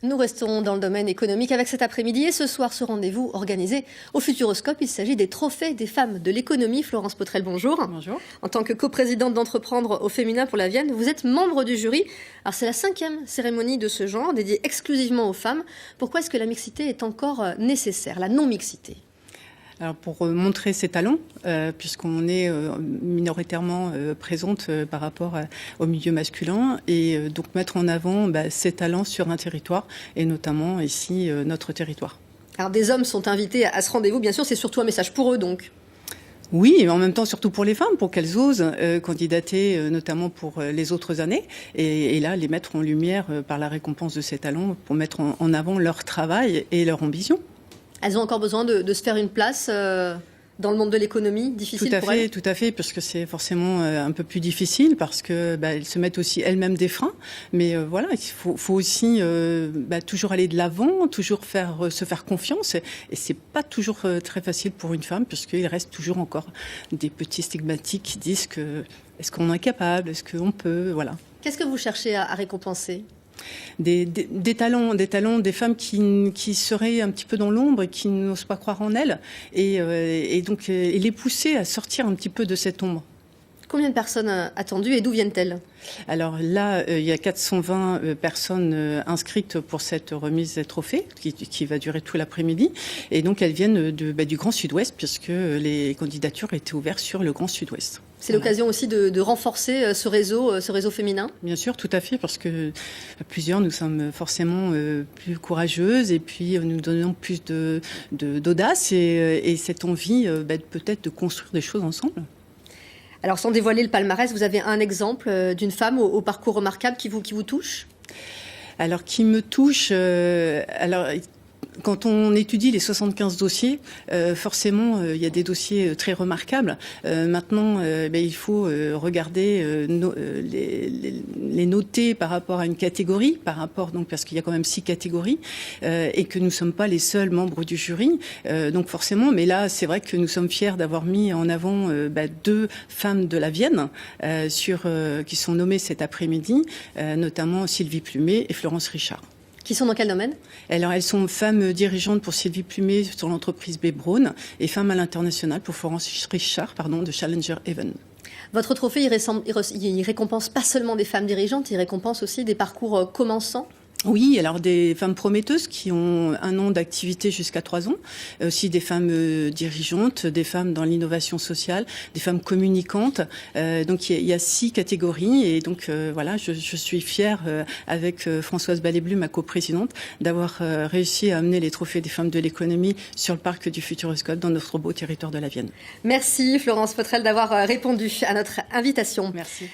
Nous restons dans le domaine économique avec cet après-midi et ce soir ce rendez-vous organisé au Futuroscope. Il s'agit des trophées des femmes de l'économie. Florence Potrel, bonjour. Bonjour. En tant que coprésidente d'Entreprendre au féminin pour la Vienne, vous êtes membre du jury. Alors c'est la 5e cérémonie de ce genre, dédiée exclusivement aux femmes. Pourquoi est-ce que la mixité est encore nécessaire, la non-mixité ? Alors pour montrer ses talents, puisqu'on est minoritairement présente par rapport au milieu masculin, et donc mettre en avant ses talents sur un territoire, et notamment ici notre territoire. Alors des hommes sont invités à ce rendez-vous, bien sûr, c'est surtout un message pour eux donc. Oui, et en même temps surtout pour les femmes, pour qu'elles osent candidater, notamment pour les autres années, et là les mettre en lumière par la récompense de ces talents, pour mettre en avant leur travail et leur ambition. Elles ont encore besoin de se faire une place dans le monde de l'économie, difficile pour elles ? Tout à fait, parce que c'est forcément un peu plus difficile, parce que elles se mettent aussi elles-mêmes des freins. Mais voilà, il faut aussi toujours aller de l'avant, toujours se faire confiance. Et c'est pas toujours très facile pour une femme, puisqu'il reste toujours encore des petits stigmatiques qui disent que est-ce qu'on est capable, est-ce qu'on peut, voilà. Qu'est-ce que vous cherchez à récompenser ? Des talents, des femmes qui seraient un petit peu dans l'ombre et qui n'osent pas croire en elles, et donc les pousser à sortir un petit peu de cette ombre. Combien de personnes attendues et d'où viennent-elles ? Alors là, il y a 420 personnes inscrites pour cette remise des trophées qui va durer tout l'après-midi. Et donc elles viennent du Grand Sud-Ouest, puisque les candidatures étaient ouvertes sur le Grand Sud-Ouest. C'est l'occasion aussi de renforcer ce réseau féminin ? Bien sûr, tout à fait, parce que plusieurs, nous sommes forcément plus courageuses et puis nous donnons plus d'audace et cette envie peut-être de construire des choses ensemble. Alors, sans dévoiler le palmarès, vous avez un exemple d'une femme au parcours remarquable qui vous touche ? Alors, qui me touche, quand on étudie les 75 dossiers, forcément, il y a des dossiers très remarquables. Maintenant, il faut regarder les noter par rapport à une catégorie, parce qu'il y a quand même 6 catégories, et que nous ne sommes pas les seuls membres du jury. Donc forcément, mais là, c'est vrai que nous sommes fiers d'avoir mis en avant 2 femmes de la Vienne qui sont nommées cet après-midi, notamment Sylvie Plumet et Florence Richard. Qui sont dans quel domaine ? Alors, elles sont femmes dirigeantes pour Sylvie Plumet sur l'entreprise B. Braun et femmes à l'international pour Florence Richard, de Challenger Haven. Votre trophée, il récompense pas seulement des femmes dirigeantes, il récompense aussi des parcours commençants ? Oui, alors des femmes prometteuses qui ont 1 an d'activité jusqu'à 3 ans, aussi des femmes dirigeantes, des femmes dans l'innovation sociale, des femmes communicantes. Donc il y a 6 catégories et donc voilà, je suis fière avec Françoise Balléblu, ma coprésidente, d'avoir réussi à amener les trophées des femmes de l'économie sur le parc du Futuroscope dans notre beau territoire de la Vienne. Merci Florence Potrel d'avoir répondu à notre invitation. Merci.